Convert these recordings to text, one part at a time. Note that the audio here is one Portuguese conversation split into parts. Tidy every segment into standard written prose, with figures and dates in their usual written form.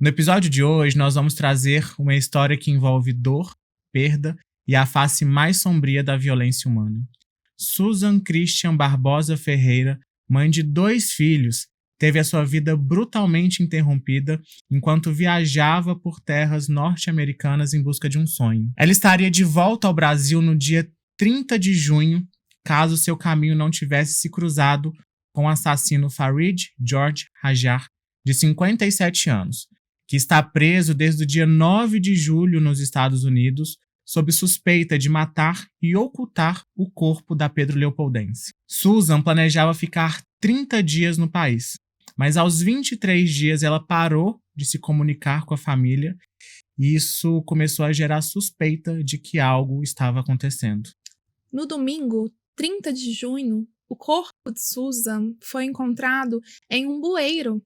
No episódio de hoje, nós vamos trazer uma história que envolve dor, perda e a face mais sombria da violência humana. Susan Christian Barbosa Ferreira, mãe de 2 filhos, teve a sua vida brutalmente interrompida enquanto viajava por terras norte-americanas em busca de um sonho. Ela estaria de volta ao Brasil no dia 30 de junho, caso seu caminho não tivesse se cruzado com o assassino Farid George Hajar, de 57 anos, que está preso desde o dia 9 de julho nos Estados Unidos, sob suspeita de matar e ocultar o corpo da Pedro Leopoldense. Susan planejava ficar 30 dias no país, mas aos 23 dias ela parou de se comunicar com a família e isso começou a gerar suspeita de que algo estava acontecendo. No domingo, 30 de junho, o corpo de Susan foi encontrado em um bueiro,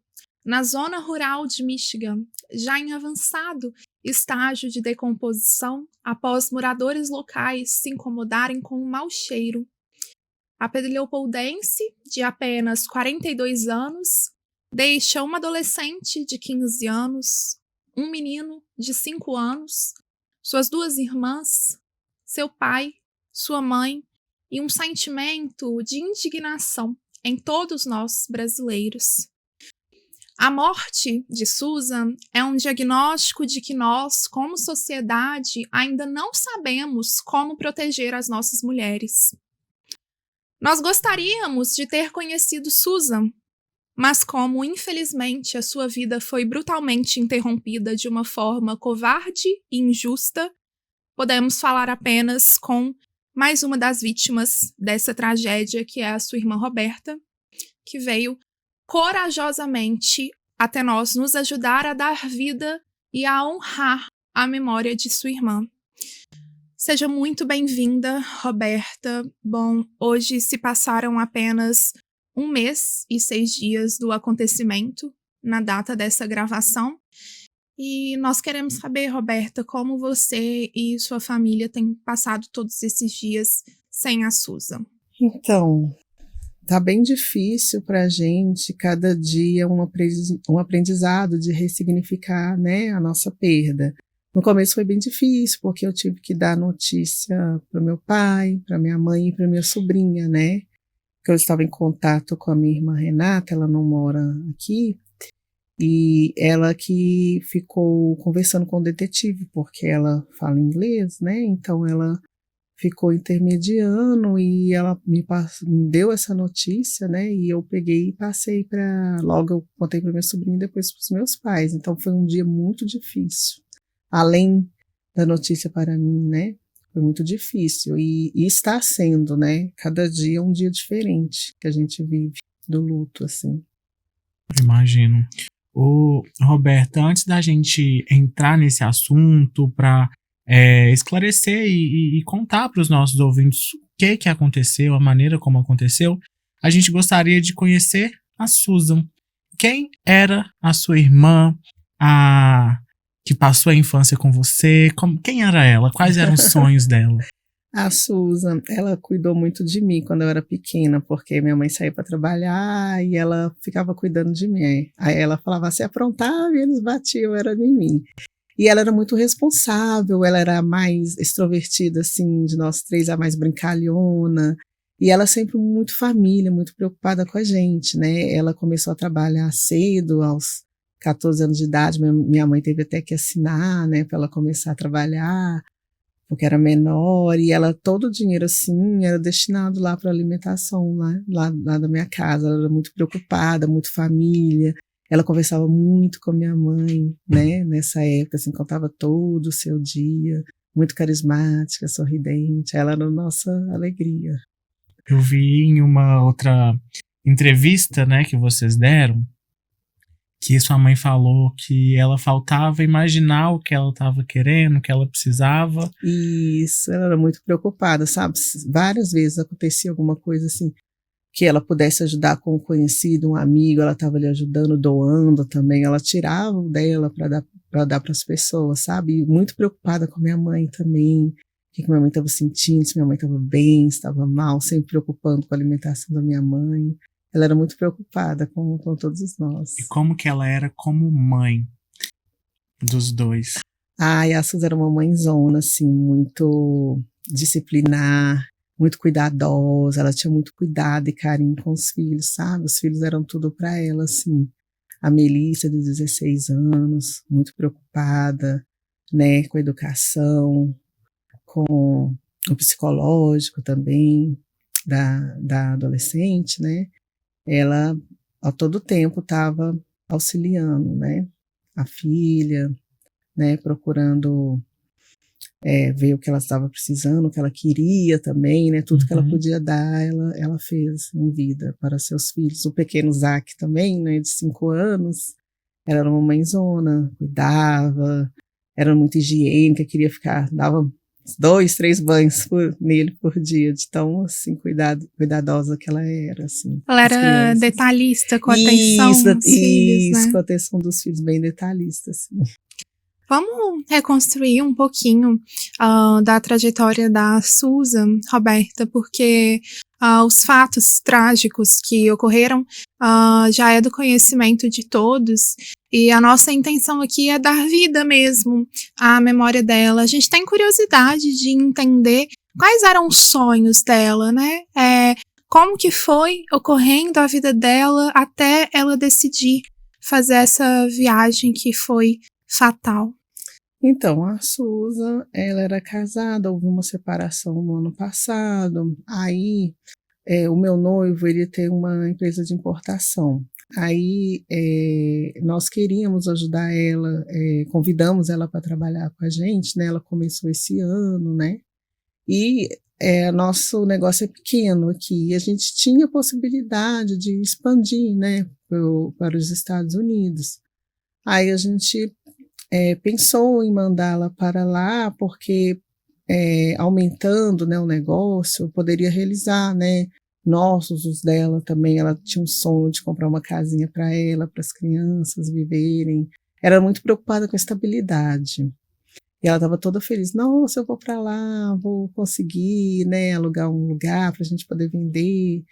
na zona rural de Michigan, já em avançado estágio de decomposição após moradores locais se incomodarem com um mau cheiro. A Pedro Leopoldense, de apenas 42 anos, deixa uma adolescente de 15 anos, um menino de 5 anos, suas 2 irmãs, seu pai, sua mãe e um sentimento de indignação em todos nós brasileiros. A morte de Susan é um diagnóstico de que nós, como sociedade, ainda não sabemos como proteger as nossas mulheres. Nós gostaríamos de ter conhecido Susan, mas como, infelizmente, a sua vida foi brutalmente interrompida de uma forma covarde e injusta, podemos falar apenas com mais uma das vítimas dessa tragédia, que é a sua irmã Roberta, que veio corajosamente até nós nos ajudar a dar vida e a honrar a memória de sua irmã. Seja muito bem-vinda, Roberta. Bom, hoje se passaram apenas 1 mês e 6 dias do acontecimento, na data dessa gravação. E nós queremos saber, Roberta, como você e sua família têm passado todos esses dias sem a Susan. Então, tá bem difícil para a gente, cada dia um aprendizado de ressignificar, né, a nossa perda. No começo foi bem difícil, porque eu tive que dar notícia para o meu pai, para minha mãe e para minha sobrinha, né, que eu estava em contato com a minha irmã Renata, ela não mora aqui, e ela que ficou conversando com o detetive, porque ela fala inglês, né, então ela ficou intermediando e ela me deu essa notícia, né, e eu peguei e passei logo eu contei para minha sobrinha e depois para os meus pais, então foi um dia muito difícil, além da notícia para mim, né, foi muito difícil e está sendo, né, cada dia é um dia diferente que a gente vive do luto, assim. Imagino. Roberta, antes da gente entrar nesse assunto para esclarecer e contar para os nossos ouvintes o que aconteceu, a maneira como aconteceu, a gente gostaria de conhecer a Susan. Quem era a sua irmã, que passou a infância com você? Quem era ela? Quais eram os sonhos dela? A Susan, ela cuidou muito de mim quando eu era pequena, porque minha mãe saía para trabalhar e ela ficava cuidando de mim. Aí ela falava, se aprontava e eles batiam, era em mim. E ela era muito responsável, ela era a mais extrovertida, assim, de nós 3, a mais brincalhona. E ela sempre muito família, muito preocupada com a gente, né? Ela começou a trabalhar cedo, aos 14 anos de idade. Minha mãe teve até que assinar, né, para ela começar a trabalhar, porque era menor. E ela, todo o dinheiro, assim, era destinado lá para alimentação, né, lá da minha casa. Ela era muito preocupada, muito família. Ela conversava muito com a minha mãe, né, nessa época, assim, contava todo o seu dia, muito carismática, sorridente, ela era a nossa alegria. Eu vi em uma outra entrevista, né, que vocês deram, que sua mãe falou que ela faltava imaginar o que ela estava querendo, o que ela precisava. Isso, ela era muito preocupada, sabe? Várias vezes acontecia alguma coisa assim, que ela pudesse ajudar com um conhecido, um amigo, ela estava ali ajudando, doando também, ela tirava dela para dar para as pessoas, sabe? E muito preocupada com minha mãe também, o que minha mãe estava sentindo, se minha mãe estava bem, se estava mal, sempre preocupando com a alimentação da minha mãe. Ela era muito preocupada com todos nós. E como que ela era como mãe? dos dois? Ai, a Suzy era uma mãezona, assim, muito disciplinar, muito cuidadosa, ela tinha muito cuidado e carinho com os filhos, sabe? Os filhos eram tudo para ela, assim. A Melissa, de 16 anos, muito preocupada, né, com a educação, com o psicológico também da adolescente, né? Ela, a todo tempo, estava auxiliando, né? A filha, né? Procurando ver o que ela estava precisando, o que ela queria também, né? Tudo que ela podia dar, ela fez em vida para seus filhos. O pequeno Zac também, né? De 5 anos, ela era uma mãezona, cuidava, era muito higiênica, queria ficar, dava 2, 3 banhos nele por dia, de tão, assim, cuidadosa que ela era, assim. Ela era detalhista, com a atenção dos filhos, né? Isso, com a atenção dos filhos, bem detalhista, assim. Vamos reconstruir um pouquinho da trajetória da Susan, Roberta, porque os fatos trágicos que ocorreram já é do conhecimento de todos, e a nossa intenção aqui é dar vida mesmo à memória dela. A gente tem curiosidade de entender quais eram os sonhos dela, né? Como que foi ocorrendo a vida dela até ela decidir fazer essa viagem que foi fatal. Então, a Susan, ela era casada, houve uma separação no ano passado, aí o meu noivo, ele tem uma empresa de importação, aí nós queríamos ajudar ela, convidamos ela para trabalhar com a gente, né, ela começou esse ano, né, e nosso negócio é pequeno aqui, e a gente tinha possibilidade de expandir, né, para os Estados Unidos. Aí a gente pensou em mandá-la para lá, porque aumentando, né, o negócio, poderia realizar, né, os dela também. Ela tinha um sonho de comprar uma casinha para ela, para as crianças viverem. Era muito preocupada com a estabilidade. E ela estava toda feliz. Nossa, eu vou para lá, vou conseguir, né, alugar um lugar para a gente poder vender.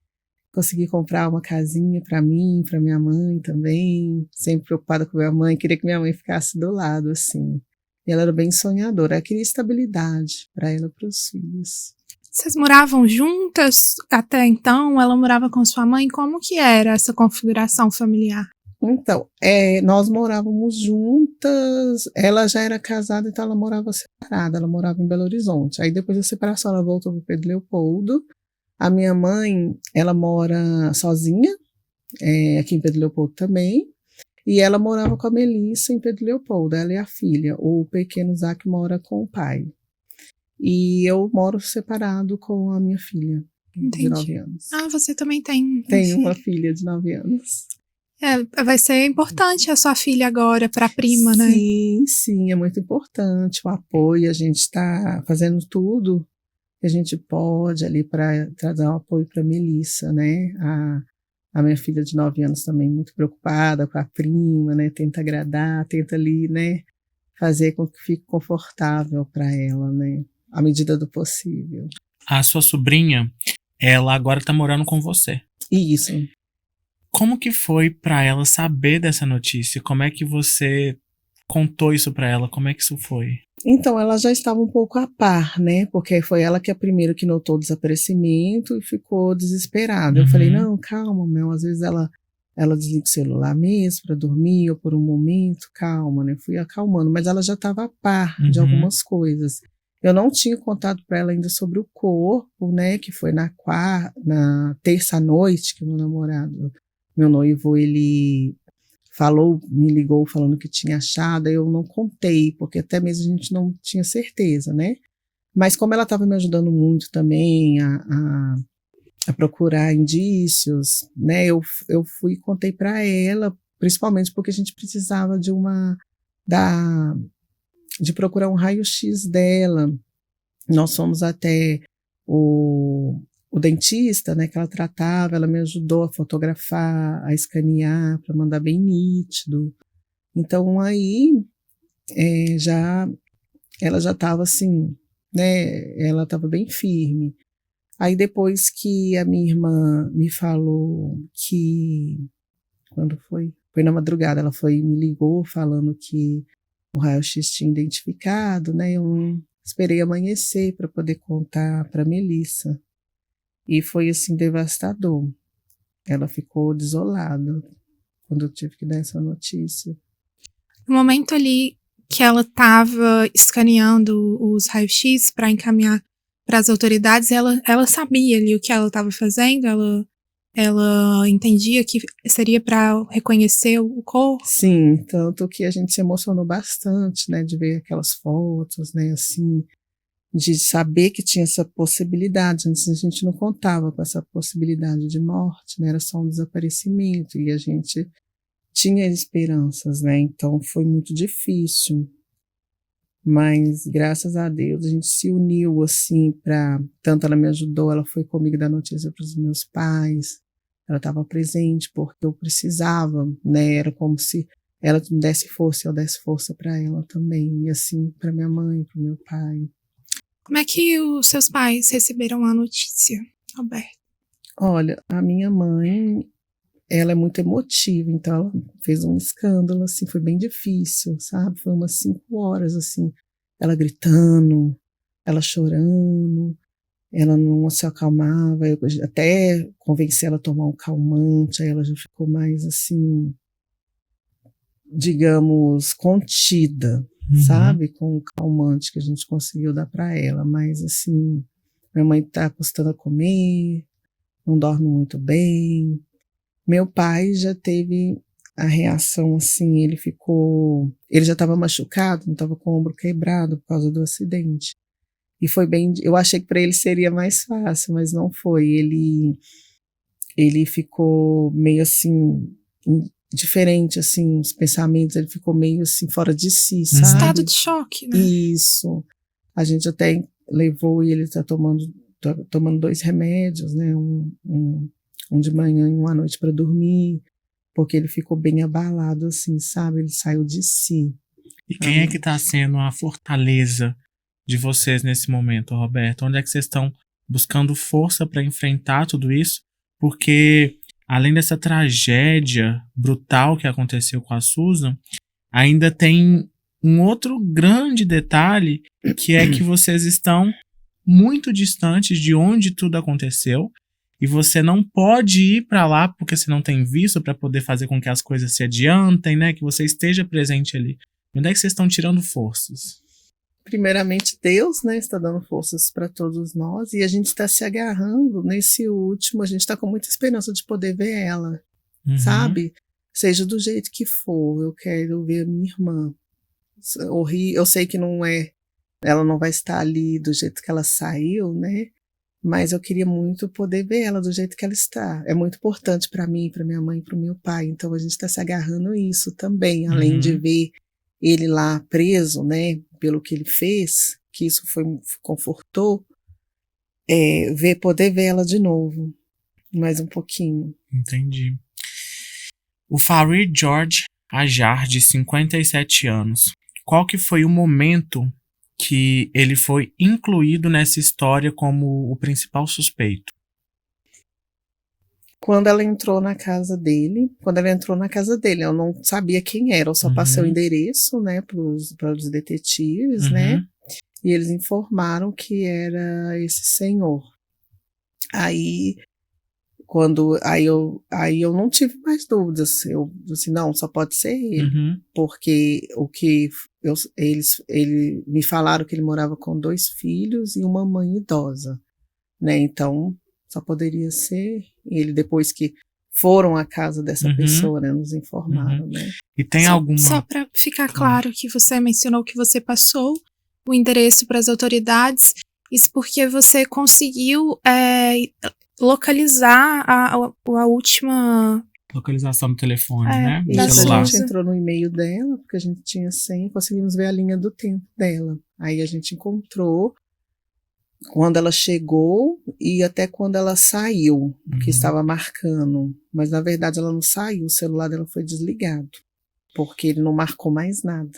Consegui comprar uma casinha para mim, para minha mãe também, sempre preocupada com minha mãe, queria que minha mãe ficasse do lado, assim. E ela era bem sonhadora, ela queria estabilidade para ela e para os filhos. Vocês moravam juntas até então? Ela morava com sua mãe? Como que era essa configuração familiar? Então, nós morávamos juntas, ela já era casada, então ela morava separada, ela morava em Belo Horizonte. Aí depois da separação ela voltou para Pedro Leopoldo. A minha mãe, ela mora sozinha, aqui em Pedro Leopoldo também, e ela morava com a Melissa em Pedro Leopoldo, ela e a filha. O pequeno Zac mora com o pai. E eu moro separado com a minha filha, de 9 anos. Ah, você também tem. Tenho uma filha de 9 anos. Vai ser importante a sua filha agora para a prima, né? Sim, é muito importante o apoio, a gente está fazendo tudo que a gente pode ali para trazer um apoio para a Melissa, né? A minha filha de 9 anos também muito preocupada com a prima, né? Tenta agradar, tenta ali, né? Fazer com que fique confortável para ela, né? À medida do possível. A sua sobrinha, ela agora está morando com você. Isso. Como que foi para ela saber dessa notícia? Como é que você contou isso para ela? Como é que isso foi? Então, ela já estava um pouco a par, né? Porque foi ela que é a primeira que notou o desaparecimento e ficou desesperada. Eu falei, não, calma, Mel. Às vezes ela desliga o celular mesmo para dormir ou por um momento, calma, né? Fui acalmando, mas ela já estava a par de algumas coisas. Eu não tinha contado para ela ainda sobre o corpo, né? Que foi na terça-noite que meu noivo, ele me ligou falando que tinha achado, eu não contei, porque até mesmo a gente não tinha certeza, né? Mas como ela estava me ajudando muito também a procurar indícios, né? Eu fui e contei para ela, principalmente porque a gente precisava de procurar um raio-x dela. Nós fomos até o dentista, né, que ela tratava, ela me ajudou a fotografar, a escanear, para mandar bem nítido. Então, aí, ela já estava assim, né, ela estava bem firme. Aí, depois que a minha irmã me falou que, quando foi? Foi na madrugada, ela me ligou falando que o raio-x tinha identificado, né? Eu não esperei amanhecer para poder contar para Melissa. E foi assim devastador. Ela ficou desolada quando eu tive que dar essa notícia. No momento ali que ela estava escaneando os raios-x para encaminhar para as autoridades, ela sabia ali o que ela estava fazendo, ela entendia que seria para reconhecer o corpo. Sim, tanto que a gente se emocionou bastante, né, de ver aquelas fotos, né, assim, de saber que tinha essa possibilidade. Antes a gente não contava com essa possibilidade de morte, né, era só um desaparecimento, e a gente tinha esperanças, né, então foi muito difícil. Mas, graças a Deus, a gente se uniu, assim, tanto ela me ajudou, ela foi comigo dar notícia para os meus pais, ela estava presente porque eu precisava, né, era como se ela me desse força e eu desse força para ela também, e assim, para minha mãe, para o meu pai. Como é que os seus pais receberam a notícia, Roberto? Olha, a minha mãe, ela é muito emotiva, então ela fez um escândalo, assim, foi bem difícil, sabe? Foi umas 5 horas, assim, ela gritando, ela chorando, ela não se acalmava, eu até convenci ela a tomar um calmante, aí ela já ficou mais, assim, digamos, contida, sabe? Com o calmante que a gente conseguiu dar para ela, mas, assim, minha mãe tá custando a comer, não dorme muito bem. Meu pai já teve a reação assim, ele já estava machucado, não estava com o ombro quebrado por causa do acidente. E foi bem, eu achei que para ele seria mais fácil, mas não foi. Ele ficou meio assim, diferente, assim, os pensamentos, ele ficou meio assim, fora de si, sabe? Estado de choque, né? Isso. A gente até levou e ele está tomando 2 remédios, né? Um de manhã e um à noite para dormir, porque ele ficou bem abalado, assim, sabe? Ele saiu de si. E quem é que está sendo a fortaleza de vocês nesse momento, Roberto? Onde é que vocês estão buscando força para enfrentar tudo isso? Porque, além dessa tragédia brutal que aconteceu com a Susan, ainda tem um outro grande detalhe, que é que vocês estão muito distantes de onde tudo aconteceu, e você não pode ir para lá porque você não tem visto para poder fazer com que as coisas se adiantem, né? Que você esteja presente ali. Onde é que vocês estão tirando forças? Primeiramente, Deus, né, está dando forças para todos nós, e a gente está se agarrando nesse último, a gente está com muita esperança de poder ver ela, sabe? Seja do jeito que for, eu quero ver a minha irmã. Eu sei que ela não vai estar ali do jeito que ela saiu, né? Mas eu queria muito poder ver ela do jeito que ela está. É muito importante para mim, para minha mãe e para o meu pai. Então a gente está se agarrando a isso também, além de ver ele lá preso, né, pelo que ele fez, que isso confortou, poder ver ela de novo, mais um pouquinho. Entendi. O Farid George Ajar, de 57 anos, qual que foi o momento que ele foi incluído nessa história como o principal suspeito? Quando ela entrou na casa dele, eu não sabia quem era, eu só passei o endereço, né, para os detetives, né, e eles informaram que era esse senhor. Aí eu não tive mais dúvidas, eu disse, não, só pode ser ele, porque eles me falaram que ele morava com 2 filhos e uma mãe idosa, né, então só poderia ser ele, depois que foram à casa dessa pessoa, né, nos informaram, né. E tem alguma... Só para ficar claro que você mencionou que você passou o endereço para as autoridades, isso porque você conseguiu localizar a última... localização do telefone, né? Do Isso, celular. a gente entrou no e-mail dela, porque a gente tinha senha, conseguimos ver a linha do tempo dela. Aí a gente encontrou quando ela chegou e até quando ela saiu, que estava marcando. Mas, na verdade, ela não saiu, o celular dela foi desligado, porque ele não marcou mais nada.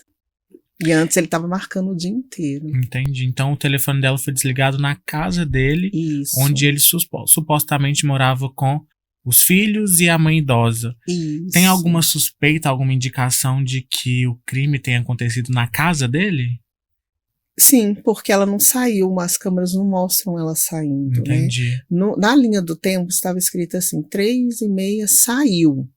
E antes ele estava marcando o dia inteiro. Entendi. Então o telefone dela foi desligado na casa dele, Isso. onde ele supostamente morava com os filhos e a mãe idosa. Isso. Tem alguma suspeita, alguma indicação de que o crime tenha acontecido na casa dele? Sim, porque ela não saiu, as câmeras não mostram ela saindo, Entendi. né? Na linha do tempo estava escrito assim, 3h30 saiu,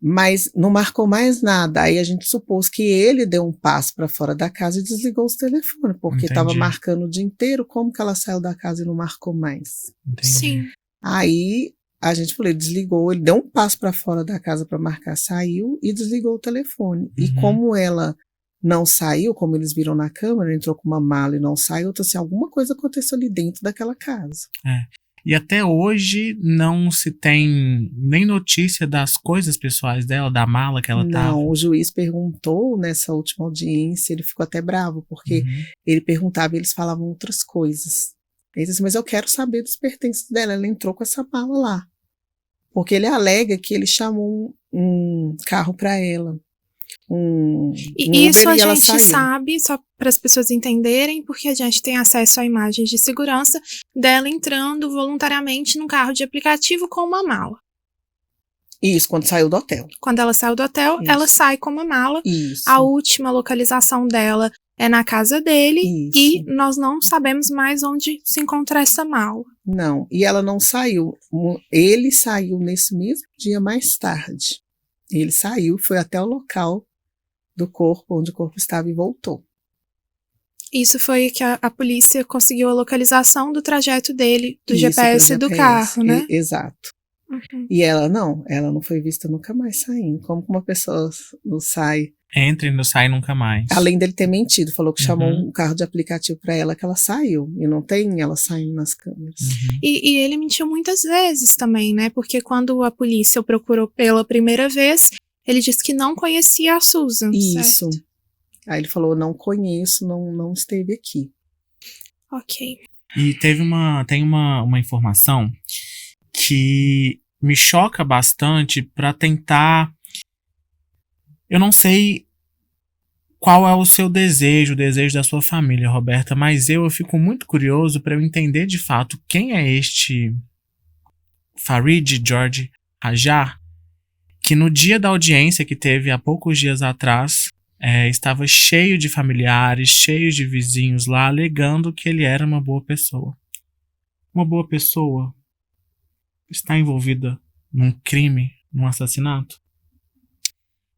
mas não marcou mais nada. Aí a gente supôs que ele deu um passo para fora da casa e desligou os telefones, porque estava Entendi. marcando o dia inteiro. Como que ela saiu da casa e não marcou mais? Entendi. Sim. Aí a gente falou, ele desligou, ele deu um passo para fora da casa para marcar, saiu e desligou o telefone. E como ela não saiu, como eles viram na câmera, entrou com uma mala e não saiu, então assim, alguma coisa aconteceu ali dentro daquela casa. E até hoje não se tem nem notícia das coisas pessoais dela, da mala que ela tava. Não, o juiz perguntou nessa última audiência, ele ficou até bravo, porque ele perguntava e eles falavam outras coisas. Ele disse, mas eu quero saber dos pertences dela, ela entrou com essa mala lá. Porque ele alega que ele chamou um carro para ela. E isso Uber, a e ela gente saiu. sabe, só para as pessoas entenderem, porque a gente tem acesso a imagens de segurança dela entrando voluntariamente num carro de aplicativo com uma mala. Isso, quando saiu do hotel. Quando ela saiu do hotel, Isso. ela sai com uma mala. Isso. A última localização dela é na casa dele. Isso. E nós não sabemos mais onde se encontra essa mala. Não, e ela não saiu. Ele saiu nesse mesmo dia mais tarde. Ele saiu, foi até o local do corpo, onde o corpo estava, e voltou. Isso foi que a polícia conseguiu a localização do trajeto dele, do Isso, GPS do do carro, né? Exato. Uhum. E ela não foi vista nunca mais saindo. Como que uma pessoa não sai? Entra e não sai nunca mais. Além dele ter mentido, falou que chamou um carro de aplicativo para ela, que ela saiu. E não tem ela saindo nas câmeras. E ele mentiu muitas vezes também, né? Porque quando a polícia o procurou pela primeira vez, ele disse que não conhecia a Susan. Isso. Certo? Aí ele falou, não conheço, não esteve aqui. Ok. E tem uma informação que me choca bastante para tentar. Eu não sei qual é o seu desejo, o desejo da sua família, Roberta, mas eu fico muito curioso para eu entender de fato quem é este Farid George Hajar, que no dia da audiência que teve há poucos dias atrás, estava cheio de familiares, cheio de vizinhos lá, alegando que ele era uma boa pessoa. Uma boa pessoa está envolvida num crime, num assassinato?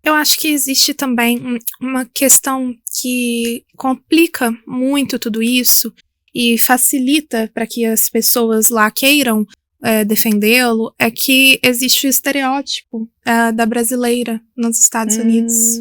Eu acho que existe também uma questão que complica muito tudo isso e facilita para que as pessoas lá queiram defendê-lo, é que existe o estereótipo da brasileira nos Estados Unidos.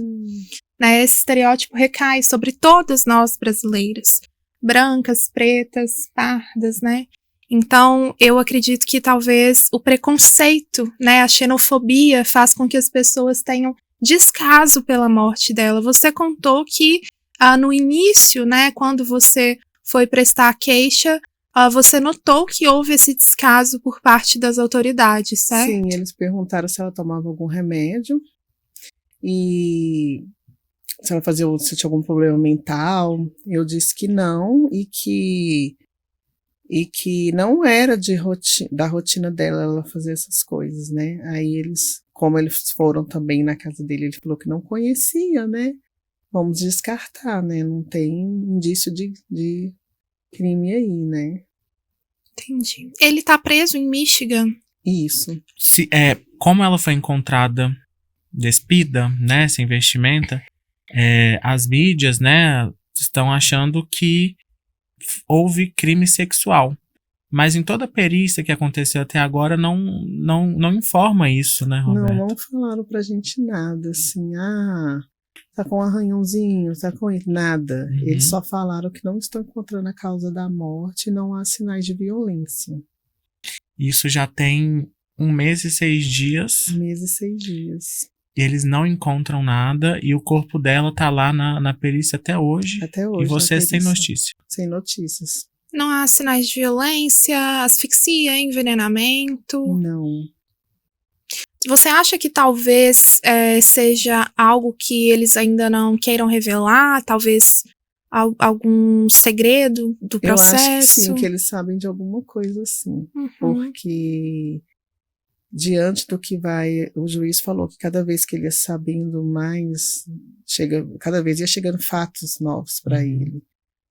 Né? Esse estereótipo recai sobre todas nós brasileiras, brancas, pretas, pardas, né? Então, eu acredito que talvez o preconceito, né, a xenofobia faz com que as pessoas tenham descaso pela morte dela. Você contou que no início, né, quando você foi prestar a queixa, você notou que houve esse descaso por parte das autoridades, certo? Sim, eles perguntaram se ela tomava algum remédio e se ela se tinha algum problema mental. Eu disse que não e que não era da rotina dela ela fazer essas coisas, né? Aí como eles foram também na casa dele, ele falou que não conhecia, né? Vamos descartar, né? Não tem indício de crime aí, né? Entendi. Ele tá preso em Michigan? Isso. Como ela foi encontrada despida, né? Sem vestimenta, as mídias, né? Estão achando que houve crime sexual. Mas em toda a perícia que aconteceu até agora não informa isso, né, Roberto? Não falaram pra gente nada, assim, tá com um arranhãozinho, tá com nada. Eles só falaram que não estão encontrando a causa da morte e não há sinais de violência. Isso já tem 1 mês e 6 dias. 1 mês e 6 dias. E eles não encontram nada e o corpo dela tá lá na perícia até hoje. Até hoje. E você sem notícia. Sem notícias. Não há sinais de violência, asfixia, envenenamento? Não. Você acha que talvez seja algo que eles ainda não queiram revelar? Talvez algum segredo do processo? Eu acho que sim, que eles sabem de alguma coisa assim. Porque diante do que o juiz falou que cada vez que ele ia sabendo mais, cada vez ia chegando fatos novos para ele.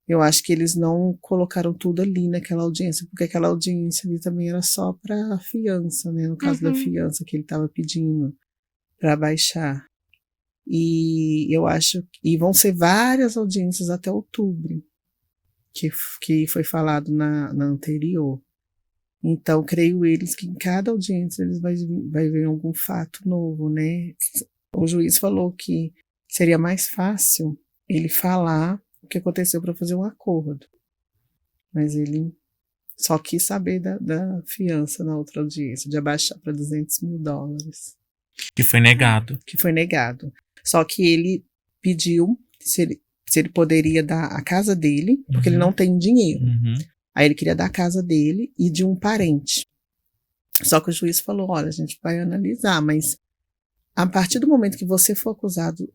Eu acho que eles não colocaram tudo ali naquela audiência, porque aquela audiência ali também era só para a fiança, né? No caso da fiança que ele estava pedindo para baixar. E eu acho que vão ser várias audiências até outubro, que foi falado na anterior. Então, creio eles que em cada audiência eles vai ver algum fato novo, né? O juiz falou que seria mais fácil ele falar o que aconteceu para fazer um acordo. Mas ele só quis saber da fiança na outra audiência, de abaixar para $200 mil. Que foi negado. Que foi negado. Só que ele pediu se ele poderia dar a casa dele, porque ele não tem dinheiro. Aí ele queria dar a casa dele e de um parente. Só que o juiz falou, olha, a gente vai analisar, mas a partir do momento que você for acusado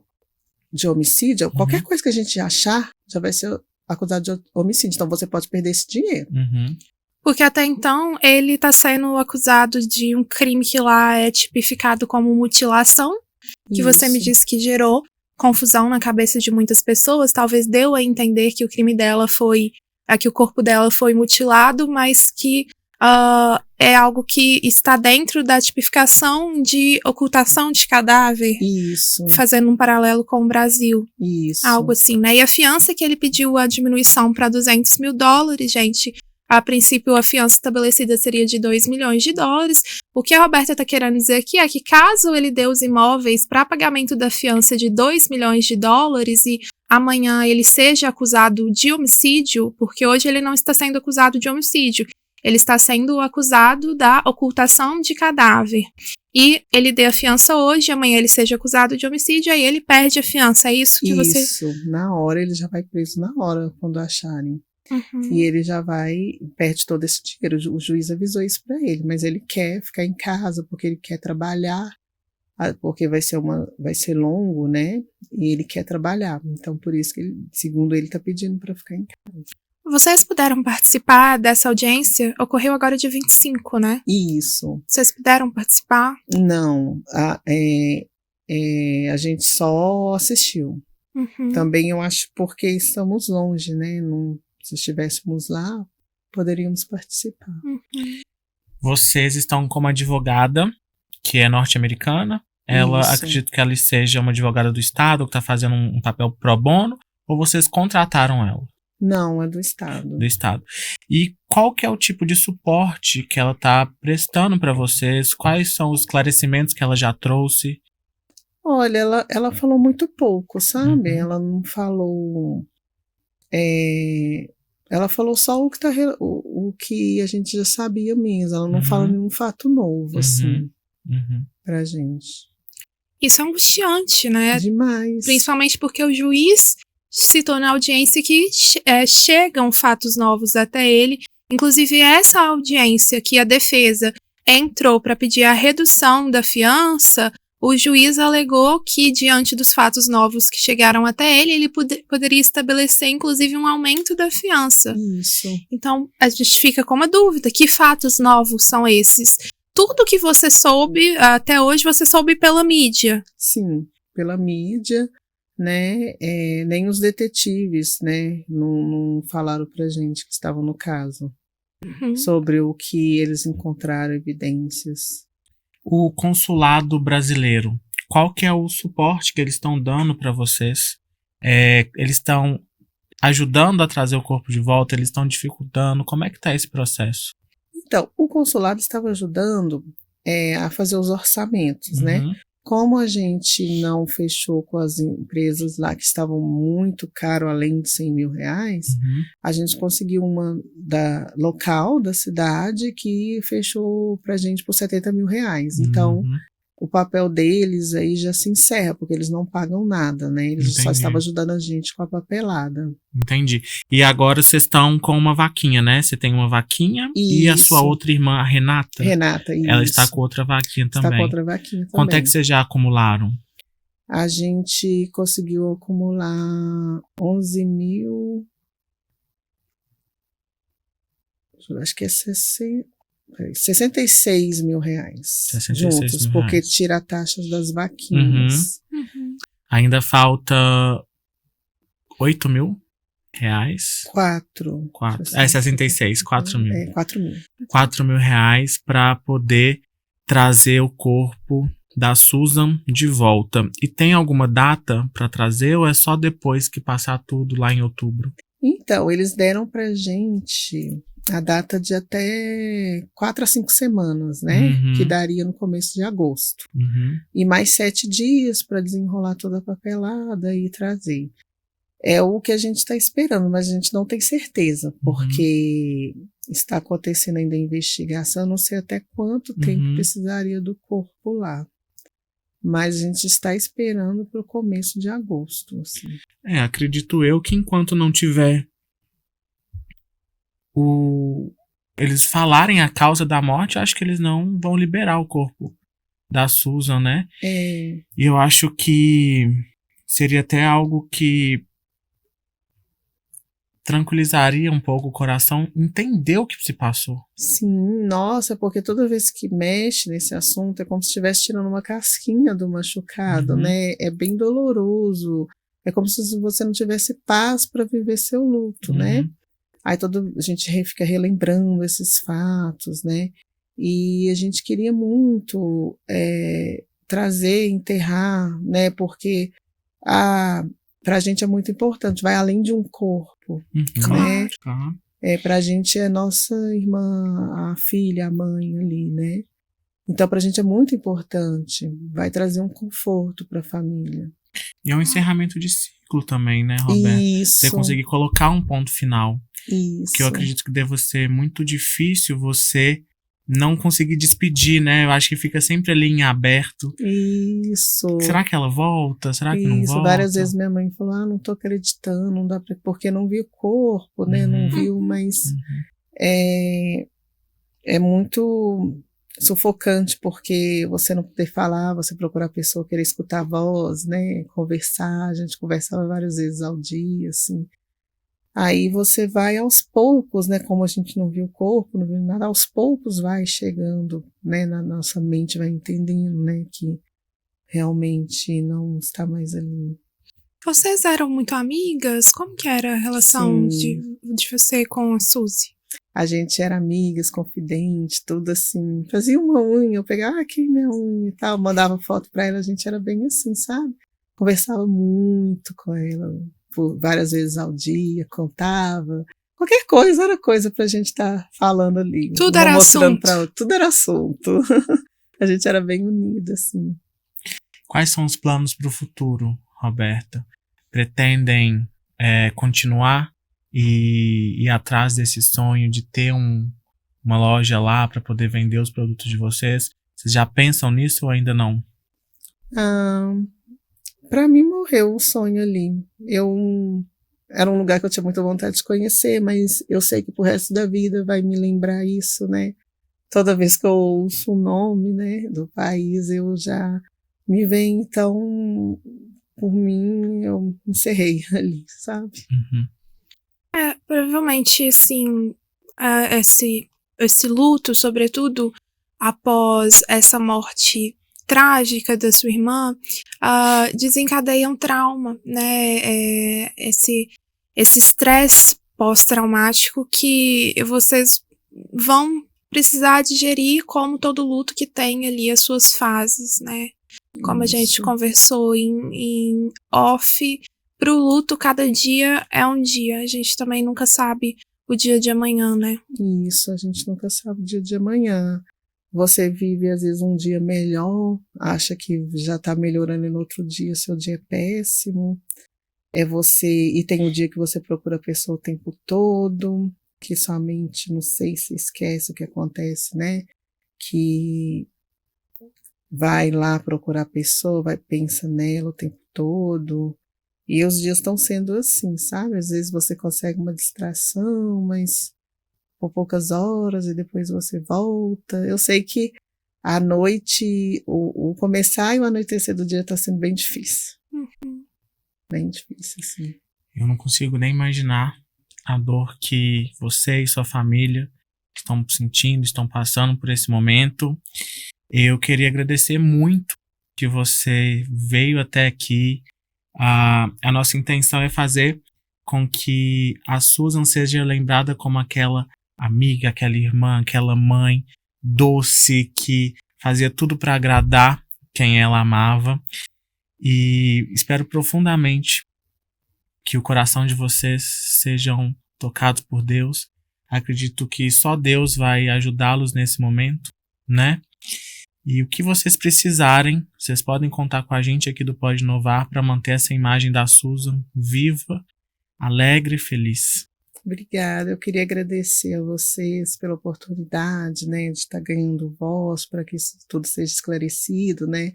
de homicídio, qualquer coisa que a gente achar já vai ser acusado de homicídio. Então você pode perder esse dinheiro. Porque até então ele está sendo acusado de um crime que lá é tipificado como mutilação, que você me disse que gerou confusão na cabeça de muitas pessoas, talvez deu a entender que o crime dela foi, que o corpo dela foi mutilado, mas que é algo que está dentro da tipificação de ocultação de cadáver. Isso. Fazendo um paralelo com o Brasil. Isso. Algo assim, né? E a fiança que ele pediu a diminuição para $200 mil, gente, a princípio a fiança estabelecida seria de $2 milhões. O que a Roberta está querendo dizer aqui é que caso ele dê os imóveis para pagamento da fiança de $2 milhões e amanhã ele seja acusado de homicídio, porque hoje ele não está sendo acusado de homicídio, ele está sendo acusado da ocultação de cadáver. E ele dê a fiança hoje, amanhã ele seja acusado de homicídio, aí ele perde a fiança. É isso que você... Isso, na hora ele já vai preso na hora, quando acharem. E ele já perde todo esse dinheiro. O juiz avisou isso para ele, mas ele quer ficar em casa porque ele quer trabalhar, porque vai ser longo, né? E ele quer trabalhar. Então, por isso que ele, segundo ele, tá pedindo para ficar em casa. Vocês puderam participar dessa audiência? Ocorreu agora dia 25, né? Isso. Vocês puderam participar? Não, a gente só assistiu. Também eu acho porque estamos longe, né? Se estivéssemos lá, poderíamos participar. Vocês estão com uma advogada que é norte-americana. Ela, acredito que ela seja uma advogada do Estado, que está fazendo um papel pro bono, ou vocês contrataram ela? Não, é do Estado. Do Estado. E qual que é o tipo de suporte que ela está prestando para vocês? Quais são os esclarecimentos que ela já trouxe? Olha, ela falou muito pouco, sabe? Ela não falou... ela falou só o que a gente já sabia mesmo. Ela não fala nenhum fato novo, assim, pra gente. Isso é angustiante, né? Demais. Principalmente porque o juiz citou na audiência que chegam fatos novos até ele. Inclusive, essa audiência que a defesa entrou para pedir a redução da fiança, o juiz alegou que, diante dos fatos novos que chegaram até ele poderia estabelecer, inclusive, um aumento da fiança. Isso. Então, a gente fica com uma dúvida. Que fatos novos são esses? Tudo que você soube, até hoje, você soube pela mídia. Sim, pela mídia, né? Nem os detetives, né? Não falaram pra gente que estavam no caso. Sobre o que eles encontraram, evidências. O consulado brasileiro, qual que é o suporte que eles estão dando para vocês? Eles estão ajudando a trazer o corpo de volta? Eles estão dificultando? Como é que está esse processo? Então, o consulado estava ajudando a fazer os orçamentos, né? Como a gente não fechou com as empresas lá que estavam muito caro, além de R$100 mil, a gente conseguiu uma local da cidade que fechou pra gente por R$70 mil. Então, o papel deles aí já se encerra, porque eles não pagam nada, né? Eles só estavam ajudando a gente com a papelada. Entendi. E agora vocês estão com uma vaquinha, né? Você tem uma vaquinha e a sua outra irmã, a Renata. Renata, isso. Ela está com outra vaquinha também. Está com outra vaquinha também. Quanto é que vocês já acumularam? A gente conseguiu acumular 11 mil... Acho que é 60... 66 mil reais 66 juntos, mil porque reais. tira a taxa das vaquinhas. Uhum. Ainda falta 8 mil reais. 4. 66, 4 mil. 4 mil. 4 mil reais para poder trazer o corpo da Susan de volta. E tem alguma data para trazer ou é só depois que passar tudo lá em outubro? Então, eles deram pra gente a data de até 4 a 5 semanas, né? Uhum. Que daria no começo de agosto. Uhum. E mais 7 dias para desenrolar toda a papelada e trazer. É o que a gente está esperando, mas a gente não tem certeza, porque está acontecendo ainda a investigação, eu não sei até quanto tempo precisaria do corpo lá. Mas a gente está esperando para o começo de agosto. Assim. Acredito eu que enquanto não tiver eles falarem a causa da morte, acho que eles não vão liberar o corpo da Susan, né? E eu acho que seria até algo que tranquilizaria um pouco o coração, entender o que se passou. Sim, nossa, porque toda vez que mexe nesse assunto é como se estivesse tirando uma casquinha do machucado, né? É bem doloroso. É como se você não tivesse paz para viver seu luto, né? Aí a gente fica relembrando esses fatos, né? E a gente queria muito trazer, enterrar, né? Porque pra gente é muito importante, vai além de um corpo, né? Claro. Pra gente é nossa irmã, a filha, a mãe ali, né? Então pra gente é muito importante, vai trazer um conforto pra família. E é um encerramento de ciclo também, né, Roberto? Isso. Você conseguir colocar um ponto final. Isso. Que eu acredito que deva ser muito difícil você não conseguir despedir, né? Eu acho que fica sempre ali em aberto. Isso. Será que ela volta? Será que não volta? Várias vezes minha mãe falou, não tô acreditando, não dá pra... porque não viu o corpo, né? Não viu, mas é muito sufocante, porque você não poder falar, você procurar a pessoa, querer escutar a voz, né? Conversar, a gente conversava várias vezes ao dia, assim. Aí você vai aos poucos, né? Como a gente não viu o corpo, não viu nada, aos poucos vai chegando, né? Na nossa mente vai entendendo, né? Que realmente não está mais ali. Vocês eram muito amigas? Como que era a relação de você com a Suzy? A gente era amigas, confidente, tudo assim. Fazia uma unha, eu pegava aqui minha unha e tal, mandava foto pra ela, a gente era bem assim, sabe? Conversava muito com ela, por várias vezes ao dia, contava. Qualquer coisa era coisa pra gente estar falando ali. Tudo era assunto. Tudo era assunto. A gente era bem unida, assim. Quais são os planos para o futuro, Roberta? Pretendem continuar e ir atrás desse sonho de ter uma loja lá para poder vender os produtos de vocês? Vocês já pensam nisso ou ainda não? Para mim morreu o sonho ali. Era um lugar que eu tinha muita vontade de conhecer, mas eu sei que pro resto da vida vai me lembrar isso, né? Toda vez que eu ouço o nome, né, do país, eu já me vem, então, por mim, eu encerrei ali, sabe? Provavelmente, assim, esse luto, sobretudo após essa morte trágica da sua irmã, desencadeia um trauma, né? Esse estresse pós-traumático que vocês vão precisar digerir, como todo luto que tem ali as suas fases, né? Como a gente conversou em off, pro luto cada dia é um dia, a gente também nunca sabe o dia de amanhã, né? Isso, a gente nunca sabe o dia de amanhã. Você vive, às vezes, um dia melhor, acha que já tá melhorando e no outro dia seu dia é péssimo. E tem um dia que você procura a pessoa o tempo todo, que sua mente, não sei se esquece o que acontece, né? Que vai lá procurar a pessoa, pensa nela o tempo todo. E os dias estão sendo assim, sabe? Às vezes você consegue uma distração, mas por poucas horas e depois você volta. Eu sei que à noite, o começar e o anoitecer do dia está sendo bem difícil. Bem difícil, assim. Eu não consigo nem imaginar a dor que você e sua família estão sentindo, estão passando por esse momento. Eu queria agradecer muito que você veio até aqui. A nossa intenção é fazer com que a Susan seja lembrada como aquela amiga, aquela irmã, aquela mãe doce que fazia tudo para agradar quem ela amava. E espero profundamente que o coração de vocês sejam tocados por Deus. Acredito que só Deus vai ajudá-los nesse momento, né? E o que vocês precisarem, vocês podem contar com a gente aqui do Pode Inovar para manter essa imagem da Susan viva, alegre e feliz. Obrigada, eu queria agradecer a vocês pela oportunidade, né, de estar ganhando voz para que isso tudo seja esclarecido, né,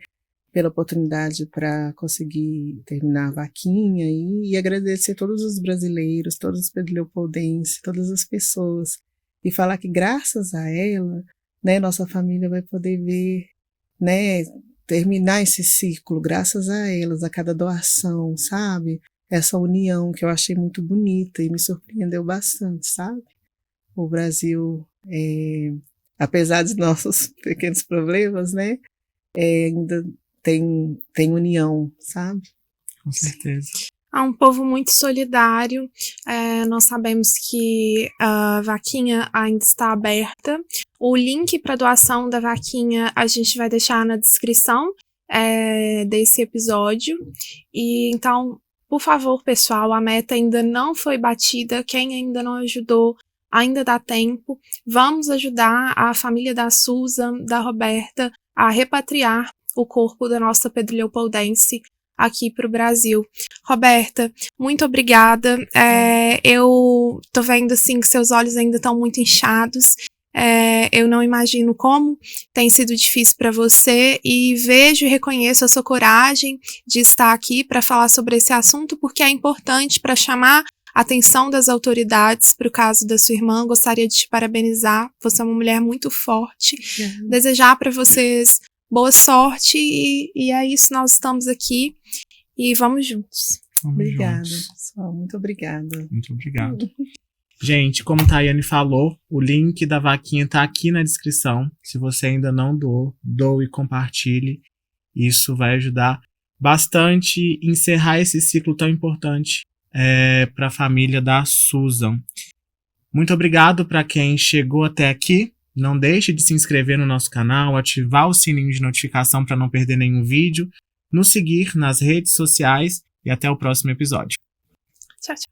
pela oportunidade para conseguir terminar a vaquinha e agradecer a todos os brasileiros, todos os pedro-leopoldenses, todas as pessoas, e falar que graças a ela, né, nossa família vai poder ver, né, terminar esse ciclo, graças a elas, a cada doação, sabe? Essa união que eu achei muito bonita e me surpreendeu bastante, sabe? O Brasil, apesar de nossos pequenos problemas, né, ainda tem união, sabe? Com certeza. Há um povo muito solidário. Nós sabemos que a vaquinha ainda está aberta. O link para doação da vaquinha a gente vai deixar na descrição desse episódio. E então, por favor, pessoal, a meta ainda não foi batida. Quem ainda não ajudou, ainda dá tempo. Vamos ajudar a família da Susan, da Roberta, a repatriar o corpo da nossa pedro-leopoldense aqui para o Brasil. Roberta, muito obrigada. Eu tô vendo assim que seus olhos ainda estão muito inchados. Eu não imagino como tem sido difícil para você e vejo e reconheço a sua coragem de estar aqui para falar sobre esse assunto, porque é importante para chamar a atenção das autoridades para o caso da sua irmã. Gostaria de te parabenizar. Você é uma mulher muito forte. Desejar para vocês boa sorte e é isso, nós estamos aqui e vamos juntos. Obrigada, pessoal. Muito obrigada. Muito obrigado. Gente, como a Tayane falou, o link da vaquinha tá aqui na descrição. Se você ainda não doou, doe e compartilhe. Isso vai ajudar bastante a encerrar esse ciclo tão importante para a família da Susan. Muito obrigado para quem chegou até aqui. Não deixe de se inscrever no nosso canal, ativar o sininho de notificação para não perder nenhum vídeo, nos seguir nas redes sociais e até o próximo episódio. Tchau, tchau.